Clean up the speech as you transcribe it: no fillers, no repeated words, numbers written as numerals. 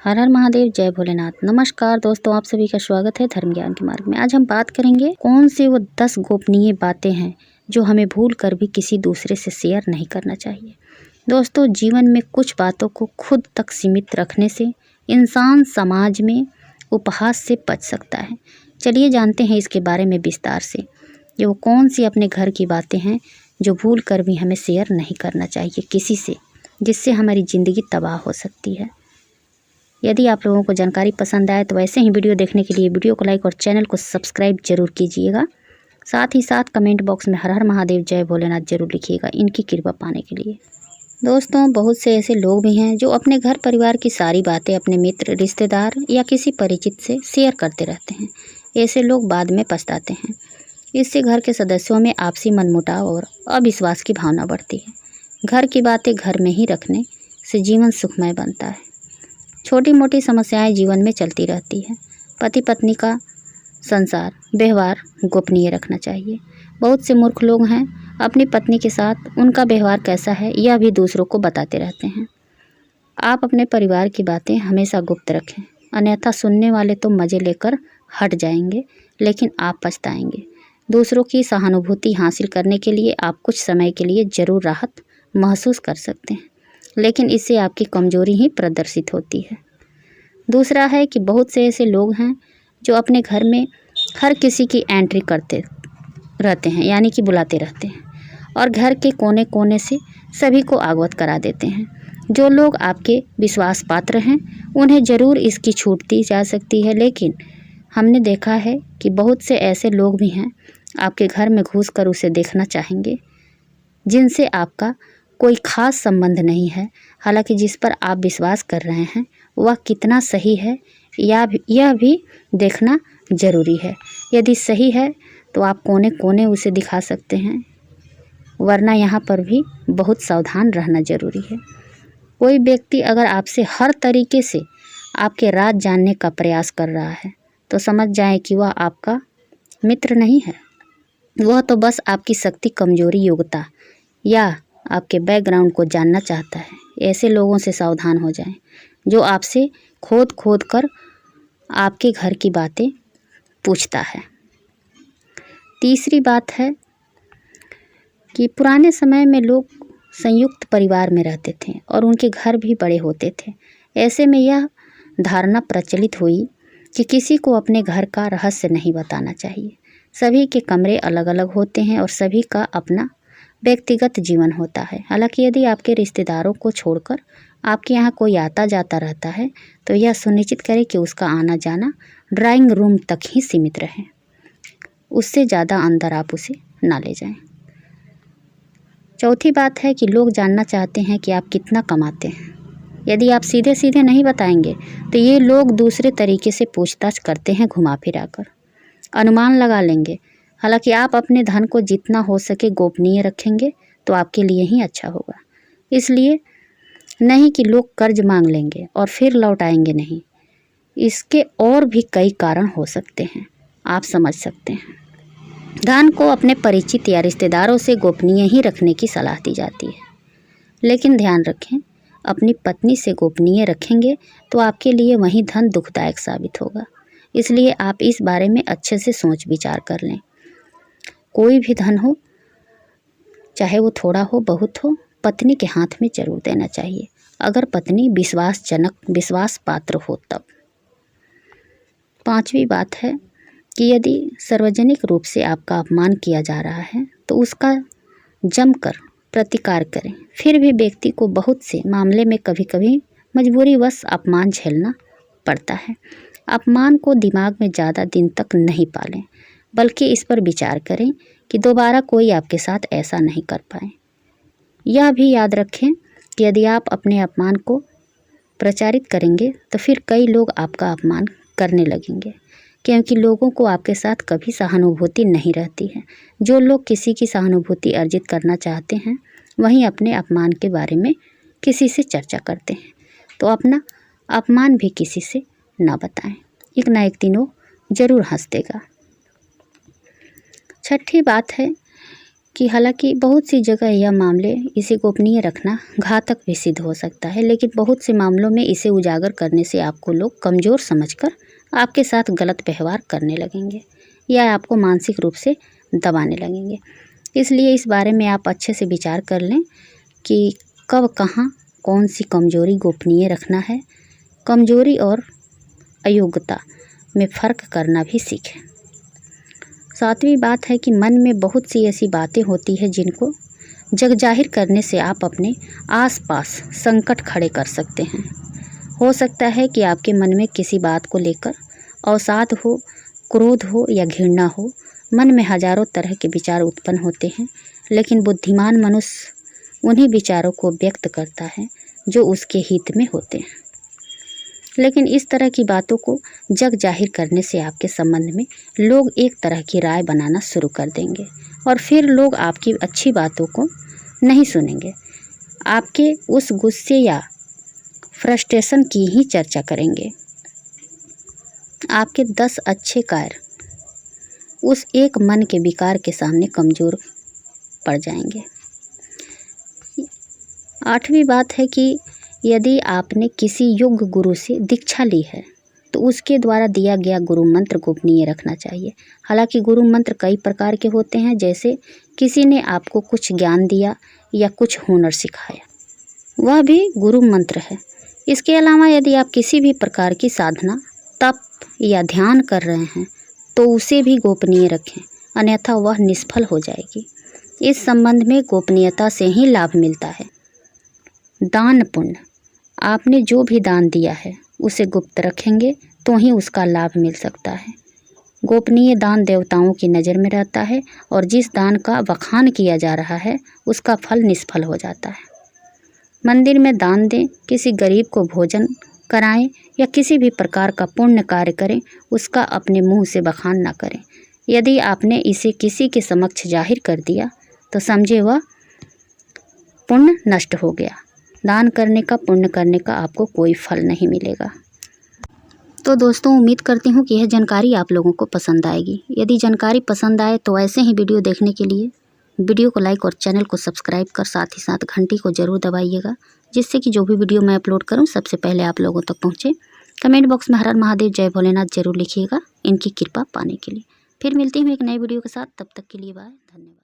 हर हर महादेव, जय भोलेनाथ। नमस्कार दोस्तों, आप सभी का स्वागत है धर्म ज्ञान के मार्ग में। आज हम बात करेंगे कौन सी वो 10 गोपनीय बातें हैं जो हमें भूल कर भी किसी दूसरे से शेयर नहीं करना चाहिए। दोस्तों, जीवन में कुछ बातों को खुद तक सीमित रखने से इंसान समाज में उपहास से बच सकता है। चलिए जानते हैं इसके बारे में विस्तार से। ये वो कौन सी अपने घर की बातें हैं जो भूल कर भी हमें शेयर नहीं करना चाहिए किसी से, जिससे हमारी ज़िंदगी तबाह हो सकती है। यदि आप लोगों को जानकारी पसंद आए तो वैसे ही वीडियो देखने के लिए वीडियो को लाइक और चैनल को सब्सक्राइब जरूर कीजिएगा। साथ ही साथ कमेंट बॉक्स में हर हर महादेव, जय भोलेनाथ जरूर लिखिएगा इनकी कृपा पाने के लिए। दोस्तों, बहुत से ऐसे लोग भी हैं जो अपने घर परिवार की सारी बातें अपने मित्र, रिश्तेदार या किसी परिचित से शेयर करते रहते हैं। ऐसे लोग बाद में पछताते हैं। इससे घर के सदस्यों में आपसी मनमुटाव और अविश्वास की भावना बढ़ती है। घर की बातें घर में ही रखने से जीवन सुखमय बनता है। छोटी मोटी समस्याएं जीवन में चलती रहती है। पति पत्नी का संसार व्यवहार गोपनीय रखना चाहिए। बहुत से मूर्ख लोग हैं, अपनी पत्नी के साथ उनका व्यवहार कैसा है यह भी दूसरों को बताते रहते हैं। आप अपने परिवार की बातें हमेशा गुप्त रखें, अन्यथा सुनने वाले तो मज़े लेकर हट जाएंगे, लेकिन आप पछताएंगे। दूसरों की सहानुभूति हासिल करने के लिए आप कुछ समय के लिए ज़रूर राहत महसूस कर सकते हैं, लेकिन इससे आपकी कमजोरी ही प्रदर्शित होती है। दूसरा है कि बहुत से ऐसे लोग हैं जो अपने घर में हर किसी की एंट्री करते रहते हैं, यानी कि बुलाते रहते हैं, और घर के कोने कोने से सभी को अवगत करा देते हैं। जो लोग आपके विश्वास पात्र हैं उन्हें ज़रूर इसकी छूट दी जा सकती है, लेकिन हमने देखा है कि बहुत से ऐसे लोग भी हैं आपके घर में घुसकर उसे देखना चाहेंगे, जिनसे आपका कोई खास संबंध नहीं है। हालांकि जिस पर आप विश्वास कर रहे हैं वह कितना सही है यह भी देखना ज़रूरी है। यदि सही है तो आप कोने कोने उसे दिखा सकते हैं, वरना यहाँ पर भी बहुत सावधान रहना ज़रूरी है। कोई व्यक्ति अगर आपसे हर तरीके से आपके राज जानने का प्रयास कर रहा है तो समझ जाएं कि वह आपका मित्र नहीं है। वह तो बस आपकी शक्ति, कमजोरी, योग्यता या आपके बैकग्राउंड को जानना चाहता है। ऐसे लोगों से सावधान हो जाएं जो आपसे खोद खोद कर आपके घर की बातें पूछता है। तीसरी बात है कि पुराने समय में लोग संयुक्त परिवार में रहते थे और उनके घर भी बड़े होते थे। ऐसे में यह धारणा प्रचलित हुई कि किसी को अपने घर का रहस्य नहीं बताना चाहिए। सभी के कमरे अलग अलग होते हैं और सभी का अपना व्यक्तिगत जीवन होता है। हालांकि यदि आपके रिश्तेदारों को छोड़कर आपके यहाँ कोई आता जाता रहता है तो यह सुनिश्चित करें कि उसका आना जाना ड्राइंग रूम तक ही सीमित रहे, उससे ज़्यादा अंदर आप उसे ना ले जाएं। चौथी बात है कि लोग जानना चाहते हैं कि आप कितना कमाते हैं। यदि आप सीधे सीधे नहीं बताएंगे तो ये लोग दूसरे तरीके से पूछताछ करते हैं, घुमा फिरा कर अनुमान लगा लेंगे। हालांकि आप अपने धन को जितना हो सके गोपनीय रखेंगे तो आपके लिए ही अच्छा होगा। इसलिए नहीं कि लोग कर्ज मांग लेंगे और फिर लौटाएंगे नहीं। इसके और भी कई कारण हो सकते हैं, आप समझ सकते हैं। धन को अपने परिचित या रिश्तेदारों से गोपनीय ही रखने की सलाह दी जाती है, लेकिन ध्यान रखें, अपनी पत्नी से गोपनीय रखेंगे तो आपके लिए वही धन दुखदायक साबित होगा। इसलिए आप इस बारे में अच्छे से सोच विचार कर लें। कोई भी धन हो, चाहे वो थोड़ा हो बहुत हो, पत्नी के हाथ में जरूर देना चाहिए, अगर पत्नी विश्वासजनक, विश्वास पात्र हो तब। पांचवी बात है कि यदि सार्वजनिक रूप से आपका अपमान किया जा रहा है तो उसका जमकर प्रतिकार करें। फिर भी व्यक्ति को बहुत से मामले में कभी कभी मजबूरीवश अपमान झेलना पड़ता है। अपमान को दिमाग में ज़्यादा दिन तक नहीं पालें, बल्कि इस पर विचार करें कि दोबारा कोई आपके साथ ऐसा नहीं कर पाए। यह भी याद रखें कि यदि आप अपने अपमान को प्रचारित करेंगे तो फिर कई लोग आपका अपमान करने लगेंगे, क्योंकि लोगों को आपके साथ कभी सहानुभूति नहीं रहती है। जो लोग किसी की सहानुभूति अर्जित करना चाहते हैं वहीं अपने अपमान के बारे में किसी से चर्चा करते हैं, तो अपना अपमान भी किसी से ना बताएं, एक ना एक दिन वो जरूर हंस देगा। छठी बात है कि हालांकि बहुत सी जगह यह मामले इसे गोपनीय रखना घातक भी सिद्ध हो सकता है, लेकिन बहुत से मामलों में इसे उजागर करने से आपको लोग कमज़ोर समझकर आपके साथ गलत व्यवहार करने लगेंगे या आपको मानसिक रूप से दबाने लगेंगे। इसलिए इस बारे में आप अच्छे से विचार कर लें कि कब कहाँ कौन सी कमजोरी गोपनीय रखना है। कमजोरी और अयोग्यता में फ़र्क करना भी सीखें। सातवीं बात है कि मन में बहुत सी ऐसी बातें होती हैं जिनको जग जाहिर करने से आप अपने आसपास संकट खड़े कर सकते हैं। हो सकता है कि आपके मन में किसी बात को लेकर अवसाद हो, क्रोध हो या घृणा हो। मन में हजारों तरह के विचार उत्पन्न होते हैं, लेकिन बुद्धिमान मनुष्य उन्हीं विचारों को व्यक्त करता है जो उसके हित में होते हैं। लेकिन इस तरह की बातों को जग जाहिर करने से आपके संबंध में लोग एक तरह की राय बनाना शुरू कर देंगे और फिर लोग आपकी अच्छी बातों को नहीं सुनेंगे, आपके उस गुस्से या फ्रस्ट्रेशन की ही चर्चा करेंगे। आपके 10 अच्छे कार्य उस एक मन के विकार के सामने कमज़ोर पड़ जाएंगे। 8वीं बात है कि यदि आपने किसी योग्य गुरु से दीक्षा ली है तो उसके द्वारा दिया गया गुरु मंत्र गोपनीय रखना चाहिए। हालांकि गुरु मंत्र कई प्रकार के होते हैं, जैसे किसी ने आपको कुछ ज्ञान दिया या कुछ हुनर सिखाया, वह भी गुरु मंत्र है। इसके अलावा यदि आप किसी भी प्रकार की साधना, तप या ध्यान कर रहे हैं तो उसे भी गोपनीय रखें, अन्यथा वह निष्फल हो जाएगी। इस संबंध में गोपनीयता से ही लाभ मिलता है। दान पुण्य, आपने जो भी दान दिया है उसे गुप्त रखेंगे तो ही उसका लाभ मिल सकता है। गोपनीय दान देवताओं की नज़र में रहता है और जिस दान का बखान किया जा रहा है उसका फल निष्फल हो जाता है। मंदिर में दान दें, किसी गरीब को भोजन कराएं या किसी भी प्रकार का पुण्य कार्य करें, उसका अपने मुंह से बखान ना करें। यदि आपने इसे किसी के समक्ष जाहिर कर दिया तो समझे वह पुण्य नष्ट हो गया। दान करने का, पुण्य करने का आपको कोई फल नहीं मिलेगा। तो दोस्तों, उम्मीद करती हूँ कि यह जानकारी आप लोगों को पसंद आएगी। यदि जानकारी पसंद आए तो ऐसे ही वीडियो देखने के लिए वीडियो को लाइक और चैनल को सब्सक्राइब कर साथ ही साथ घंटी को ज़रूर दबाइएगा, जिससे कि जो भी वीडियो मैं अपलोड करूँ सबसे पहले आप लोगों तक पहुँचे। कमेंट बॉक्स में हर हर महादेव, जय भोलेनाथ ज़रूर लिखिएगा इनकी कृपा पाने के लिए। फिर मिलती हूँ एक नए वीडियो के साथ, तब तक के लिए बाय, धन्यवाद।